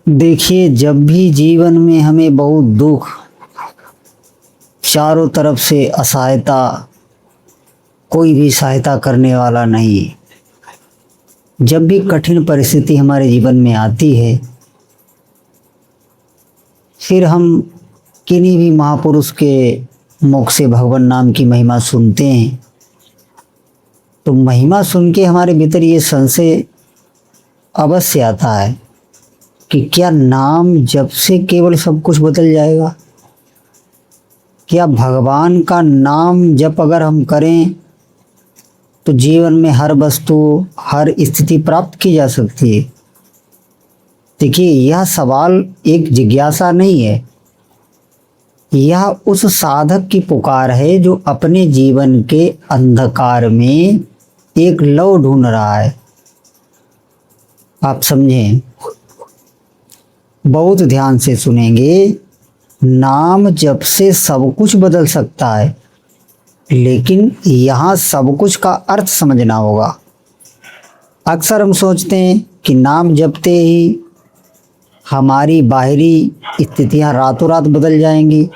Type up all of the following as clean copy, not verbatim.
देखिए, जब भी जीवन में हमें बहुत दुख, चारों तरफ से असहायता, कोई भी सहायता करने वाला नहीं, जब भी कठिन परिस्थिति हमारे जीवन में आती है, फिर हम किन्हीं भी महापुरुष के मुख से भगवान नाम की महिमा सुनते हैं, तो महिमा सुन के हमारे भीतर ये संशय अवश्य आता है कि क्या नाम जप से केवल सब कुछ बदल जाएगा? क्या भगवान का नाम जप अगर हम करें तो जीवन में हर वस्तु, हर स्थिति प्राप्त की जा सकती है? देखिए, यह सवाल एक जिज्ञासा नहीं है, यह उस साधक की पुकार है जो अपने जीवन के अंधकार में एक लौ ढूंढ रहा है। आप समझें, बहुत ध्यान से सुनेंगे। नाम जप से सब कुछ बदल सकता है, लेकिन यहाँ सब कुछ का अर्थ समझना होगा। अक्सर हम सोचते हैं कि नाम जपते ही हमारी बाहरी स्थितियाँ रातों रात बदल जाएंगी,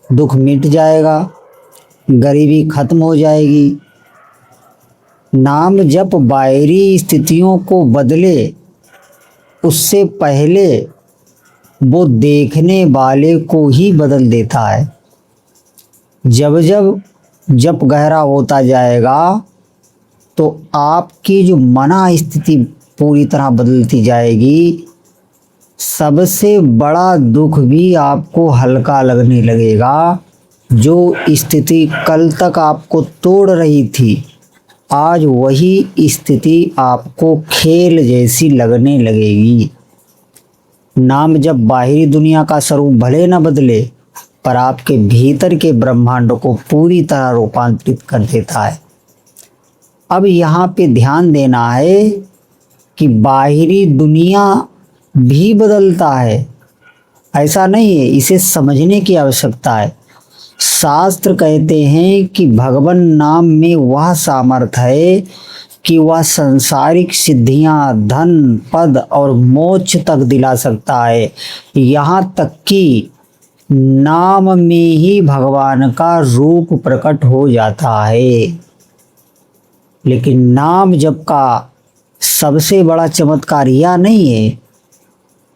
दुख मिट जाएगा, गरीबी खत्म हो जाएगी। नाम जप बाहरी स्थितियों को बदले उससे पहले वो देखने वाले को ही बदल देता है। जब जब जप गहरा होता जाएगा तो आपकी जो मना स्थिति पूरी तरह बदलती जाएगी। सबसे बड़ा दुख भी आपको हल्का लगने लगेगा। जो स्थिति कल तक आपको तोड़ रही थी, आज वही स्थिति आपको खेल जैसी लगने लगेगी। नाम जब बाहरी दुनिया का स्वरूप भले न बदले, पर आपके भीतर के ब्रह्मांड को पूरी तरह रूपांतरित कर देता है। अब यहाँ पे ध्यान देना है कि बाहरी दुनिया भी बदलता है, ऐसा नहीं है, इसे समझने की आवश्यकता है। शास्त्र कहते हैं कि भगवान नाम में वह सामर्थ्य है कि वह सांसारिक सिद्धियां, धन, पद और मोक्ष तक दिला सकता है। यहाँ तक कि नाम में ही भगवान का रूप प्रकट हो जाता है। लेकिन नाम जप का सबसे बड़ा चमत्कार यह नहीं है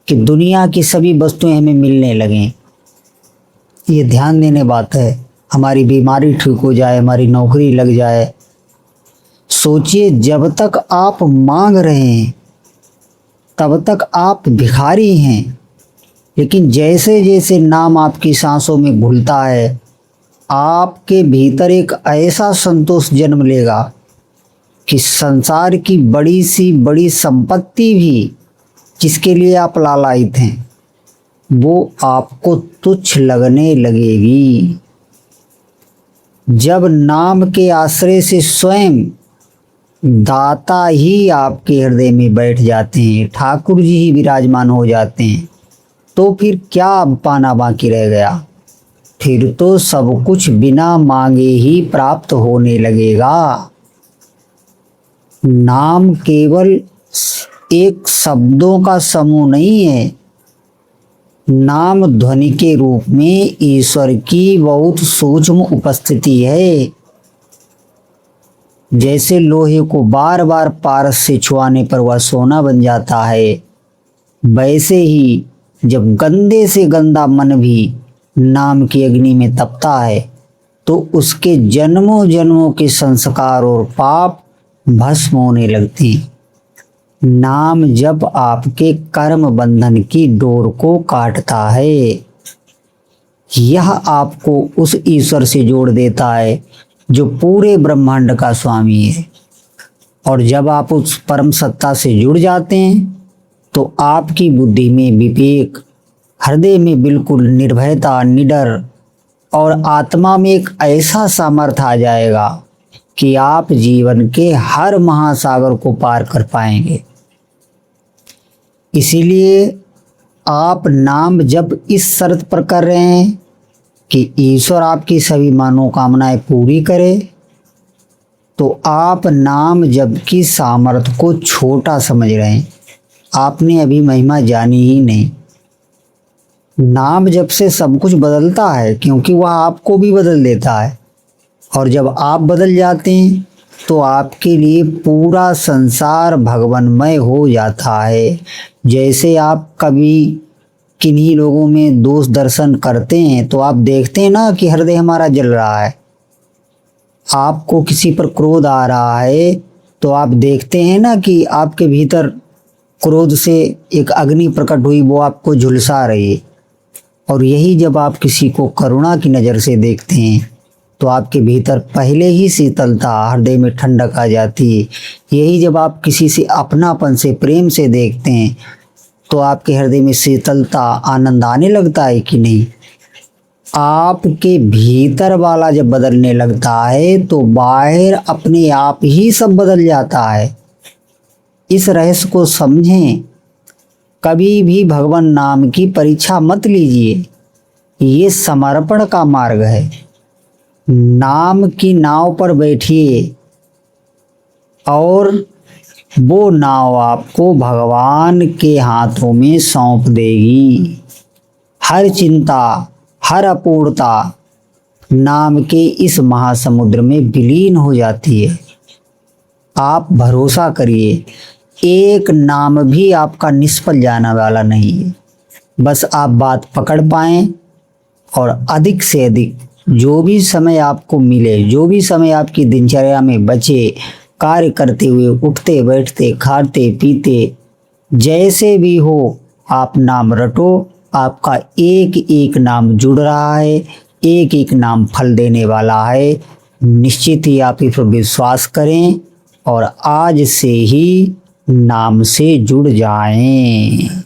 कि दुनिया की सभी वस्तुएं हमें मिलने लगें। ये ध्यान देने बात है, हमारी बीमारी ठीक हो जाए, हमारी नौकरी लग जाए। सोचिए, जब तक आप मांग रहे हैं तब तक आप भिखारी हैं, लेकिन जैसे जैसे नाम आपकी सांसों में घुलता है, आपके भीतर एक ऐसा संतोष जन्म लेगा कि संसार की बड़ी सी बड़ी संपत्ति भी जिसके लिए आप लालायित हैं, वो आपको तुच्छ लगने लगेगी। जब नाम के आश्रय से स्वयं दाता ही आपके हृदय में बैठ जाते हैं, ठाकुर जी ही विराजमान हो जाते हैं, तो फिर क्या अब पाना बाकी रह गया? फिर तो सब कुछ बिना मांगे ही प्राप्त होने लगेगा। नाम केवल एक शब्दों का समूह नहीं है, नाम ध्वनि के रूप में ईश्वर की बहुत सूक्ष्म उपस्थिति है। जैसे लोहे को बार बार पारस से छुआने पर वह सोना बन जाता है, वैसे ही जब गंदे से गंदा मन भी नाम की अग्नि में तपता है तो उसके जन्मों जन्मों के संस्कार और पाप भस्म होने लगते हैं। नाम जब आपके कर्म बंधन की डोर को काटता है, यह आपको उस ईश्वर से जोड़ देता है जो पूरे ब्रह्मांड का स्वामी है। और जब आप उस परम सत्ता से जुड़ जाते हैं तो आपकी बुद्धि में विवेक, हृदय में बिल्कुल निर्भयता, निडर और आत्मा में एक ऐसा सामर्थ्य आ जाएगा कि आप जीवन के हर महासागर को पार कर पाएंगे। इसीलिए आप नाम जब इस शर्त पर कर रहे हैं कि ईश्वर आपकी सभी मनोकामनाएं पूरी करे, तो आप नाम जप की सामर्थ्य को छोटा समझ रहे हैं। आपने अभी महिमा जानी ही नहीं। नाम जप से सब कुछ बदलता है, क्योंकि वह आपको भी बदल देता है। और जब आप बदल जाते हैं तो आपके लिए पूरा संसार भगवन्मय हो जाता है। जैसे आप कभी किन्हीं लोगों में दोष दर्शन करते हैं तो आप देखते हैं ना कि हृदय हमारा जल रहा है। आपको किसी पर क्रोध आ रहा है तो आप देखते हैं ना कि आपके भीतर क्रोध से एक अग्नि प्रकट हुई, वो आपको झुलसा रही है। और यही जब आप किसी को करुणा की नज़र से देखते हैं तो आपके भीतर पहले ही शीतलता, हृदय में ठंडक आ जाती है। यही जब आप किसी से अपनापन से, प्रेम से देखते हैं तो आपके हृदय में शीतलता, आनंद आने लगता है कि नहीं। आपके भीतर वाला जब बदलने लगता है तो बाहर अपने आप ही सब बदल जाता है। इस रहस्य को समझें। कभी भी भगवान नाम की परीक्षा मत लीजिए, ये समर्पण का मार्ग है। नाम की नाव पर बैठिए और वो नाव आपको भगवान के हाथों में सौंप देगी। हर चिंता, हर अपूर्णता नाम के इस महासमुद्र में विलीन हो जाती है। आप भरोसा करिए, एक नाम भी आपका निष्फल जाने वाला नहीं है। बस आप बात पकड़ पाएं और अधिक से अधिक जो भी समय आपको मिले, जो भी समय आपकी दिनचर्या में बचे, कार्य करते हुए, उठते बैठते, खाते पीते, जैसे भी हो आप नाम रटो। आपका एक एक नाम जुड़ रहा है, एक एक नाम फल देने वाला है। निश्चित ही आप इस पर विश्वास करें और आज से ही नाम से जुड़ जाएं।